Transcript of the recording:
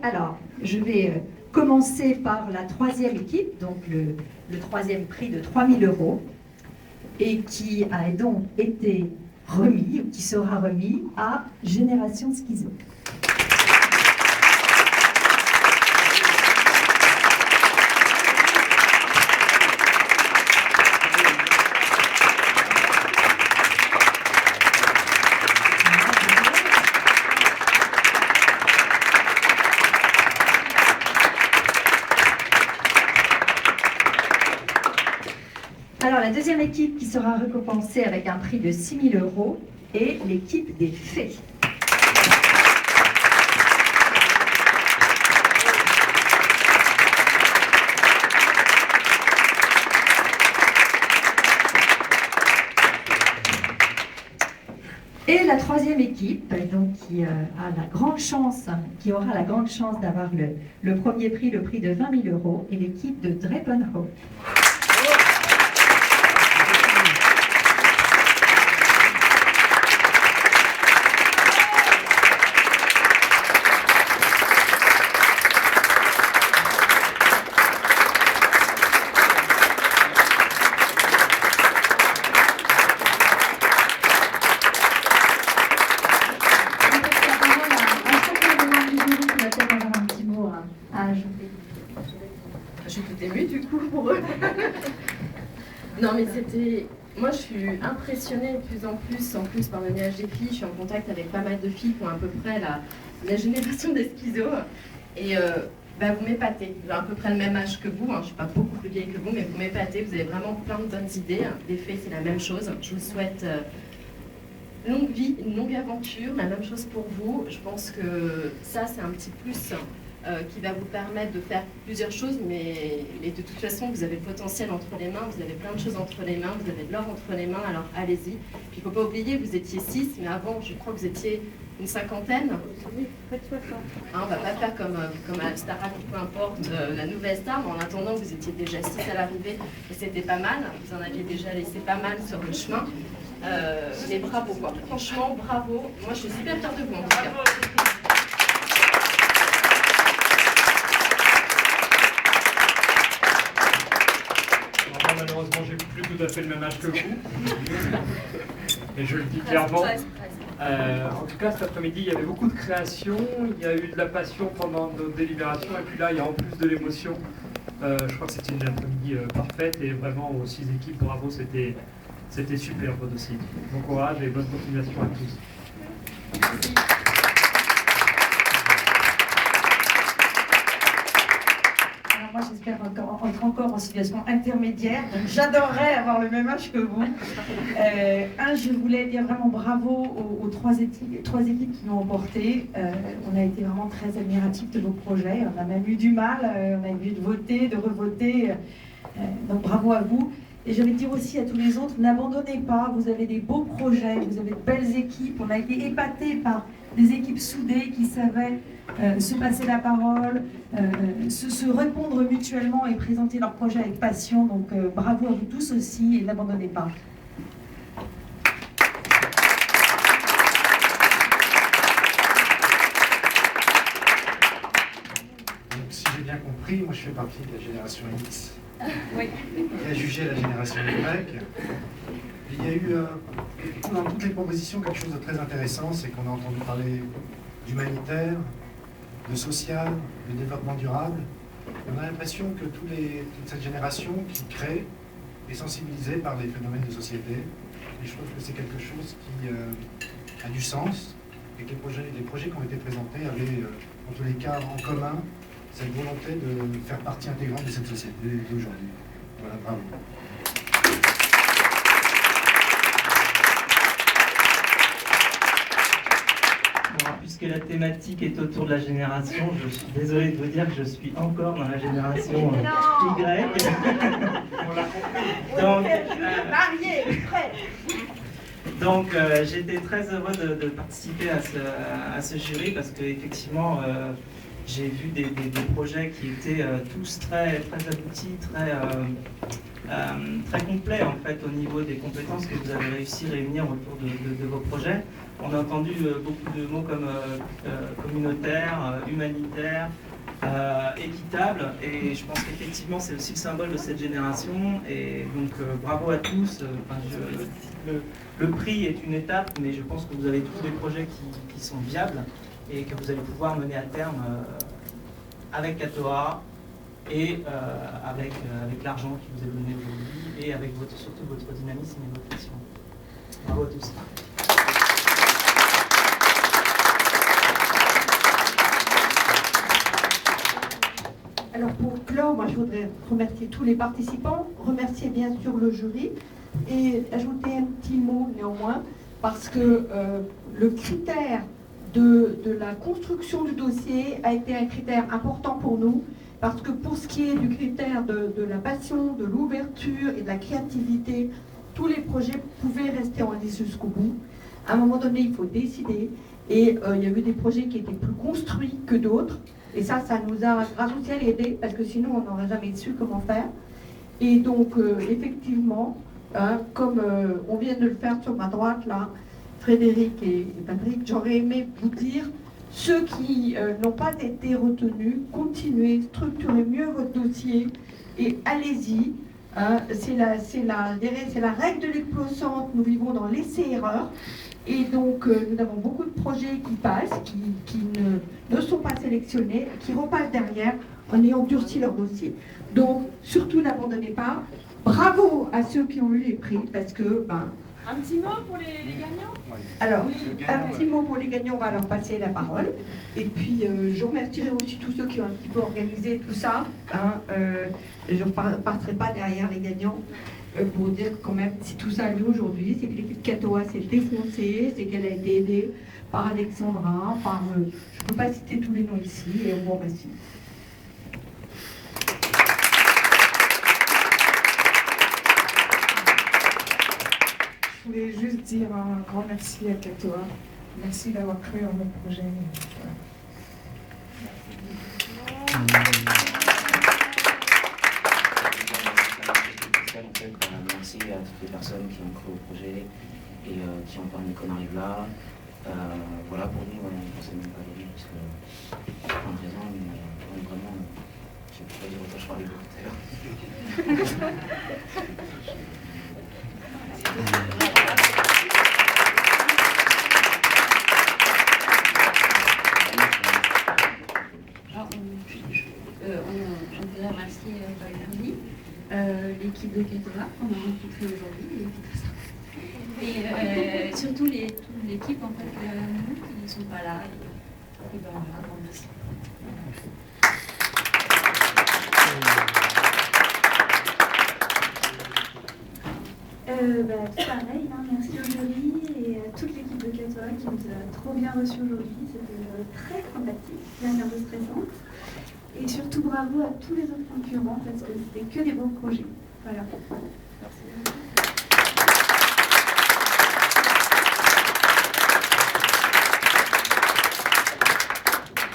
Alors, je vais commencer par la troisième équipe, donc le troisième prix de 3 000 € et qui a donc été remis, ou qui sera remis à Génération Schizo. Alors, la deuxième équipe qui sera récompensée avec un prix de 6 000 € est l'équipe des Fées. Et la troisième équipe, donc, qui aura la grande chance d'avoir le premier prix, le prix de 20 000 €, est l'équipe de Drepenhof. Je suis tout émue du coup pour eux. Non mais c'était... Moi je suis impressionnée de plus en plus par le ménage des filles. Je suis en contact avec pas mal de filles qui ont à peu près la génération des schizos. Et vous m'épatez. J'ai à peu près le même âge que vous. Je ne suis pas beaucoup plus vieille que vous, mais vous m'épatez. Vous avez vraiment plein de bonnes idées. Les faits, c'est la même chose. Je vous souhaite longue vie, une longue aventure. La même chose pour vous. Je pense que ça, c'est un petit plus qui va vous permettre de faire plusieurs choses, mais de toute façon, vous avez le potentiel entre les mains, vous avez plein de choses entre les mains, vous avez de l'or entre les mains, alors allez-y. Puis il ne faut pas oublier, vous étiez 6, mais avant, je crois que vous étiez une cinquantaine. Oui, près de 60. On ne va pas faire comme à Starac ou peu importe, la nouvelle star, mais en attendant, vous étiez déjà 6 à l'arrivée, et c'était pas mal, vous en aviez déjà laissé pas mal sur le chemin. Mais bravo, quoi. Franchement, bravo. Moi, je suis super fière de vous, en tout cas. Malheureusement, j'ai plus tout à fait le même âge que vous. Et je le dis clairement. En tout cas, cet après-midi, il y avait beaucoup de création, il y a eu de la passion pendant nos délibérations, et puis là, il y a en plus de l'émotion. Je crois que c'était une après-midi parfaite, et vraiment aux 6 équipes, bravo, c'était super votre dossier. Bon courage et bonne continuation à tous. Merci. Moi, j'espère être encore en situation intermédiaire, donc j'adorerais avoir le même âge que vous. Je voulais dire vraiment bravo aux trois équipes qui l'ont emporté. On a été vraiment très admiratifs de vos projets. On a même eu du mal, on a eu de voter, de revoter. Donc bravo à vous. Et je vais dire aussi à tous les autres, n'abandonnez pas, vous avez des beaux projets, vous avez de belles équipes. On a été épatés par des équipes soudées qui savaient se passer la parole, se répondre mutuellement et présenter leurs projets avec passion. Donc bravo à vous tous aussi et n'abandonnez pas. Donc, si j'ai bien compris, moi je fais partie de la génération X. Oui. Qui a jugé la génération Y. Il y a eu dans toutes les propositions quelque chose de très intéressant, c'est qu'on a entendu parler d'humanitaire, de social, de développement durable. Et on a l'impression que toute cette génération qui crée est sensibilisée par les phénomènes de société. Et je trouve que c'est quelque chose qui a du sens et que les projets qui ont été présentés avaient, en tous les cas, en commun cette volonté de faire partie intégrante de cette société d'aujourd'hui. Voilà, bravo. Alors, puisque la thématique est autour de la génération, je suis désolé de vous dire que je suis encore dans la génération Y. Donc, j'étais très heureux de participer à ce jury parce qu'effectivement, j'ai vu des projets qui étaient tous très, très aboutis, très complets en fait au niveau des compétences que vous avez réussi à réunir autour de vos projets. On a entendu beaucoup de mots comme communautaire, humanitaire, équitable, et je pense qu'effectivement c'est aussi le symbole de cette génération, et donc bravo à tous. Le prix est une étape, mais je pense que vous avez tous des projets qui sont viables et que vous allez pouvoir mener à terme avec Catoa et avec l'argent qui vous est donné aujourd'hui, et avec surtout votre dynamisme et votre passion. Bravo à tous. Alors pour clore, moi je voudrais remercier tous les participants, remercier bien sûr le jury et ajouter un petit mot néanmoins, parce que le critère de la construction du dossier a été un critère important pour nous, parce que pour ce qui est du critère de la passion, de l'ouverture et de la créativité, tous les projets pouvaient rester en lice jusqu'au bout. À un moment donné, il faut décider, et il y a eu des projets qui étaient plus construits que d'autres. Et ça nous a grâce au ciel aidé, parce que sinon on n'aurait jamais su comment faire. Et donc effectivement, comme on vient de le faire sur ma droite là, Frédéric et Patrick, j'aurais aimé vous dire, ceux qui n'ont pas été retenus, continuez, structurez mieux votre dossier et allez-y. C'est la règle de l'explosion, nous vivons dans l'essai-erreur. Et donc, nous avons beaucoup de projets qui passent, qui ne sont pas sélectionnés, qui repassent derrière en ayant durci leur dossier. Donc, surtout n'abandonnez pas. Bravo à ceux qui ont eu les prix, parce que... Un petit mot pour les gagnants? Alors, un petit mot pour les gagnants, on va leur passer la parole. Et puis, je remercierai aussi tous ceux qui ont un petit peu organisé tout ça. Je ne passerai pas derrière les gagnants. Pour dire quand même, si tout ça a lieu aujourd'hui, c'est que l'équipe Catoa s'est défoncée, c'est qu'elle a été aidée par Alexandra, je ne peux pas citer tous les noms ici, et on vous remercie. Je voulais juste dire un grand merci à Catoa. Merci d'avoir cru en mon projet. Merci à toutes les personnes qui ont cru au projet et qui ont permis qu'on arrive là. Voilà, pour nous, on ne pensait même pas aller parce que plein de raisons, mais vraiment, je ne peux pas dire autant, je parlais beaucoup tout à l'heure. On voudrait remercier Julie, l'équipe de Catoa qu'on a rencontrée aujourd'hui, et surtout toute l'équipe en fait, qui ne sont pas là. Et ben voilà, merci. Tout pareil, merci au jury et à toute l'équipe de Catoa qui nous a trop bien reçus aujourd'hui. C'était très sympathique, bien un peu stressant. Et surtout bravo à tous les autres concurrents parce que c'était que des bons projets. Voilà. Merci.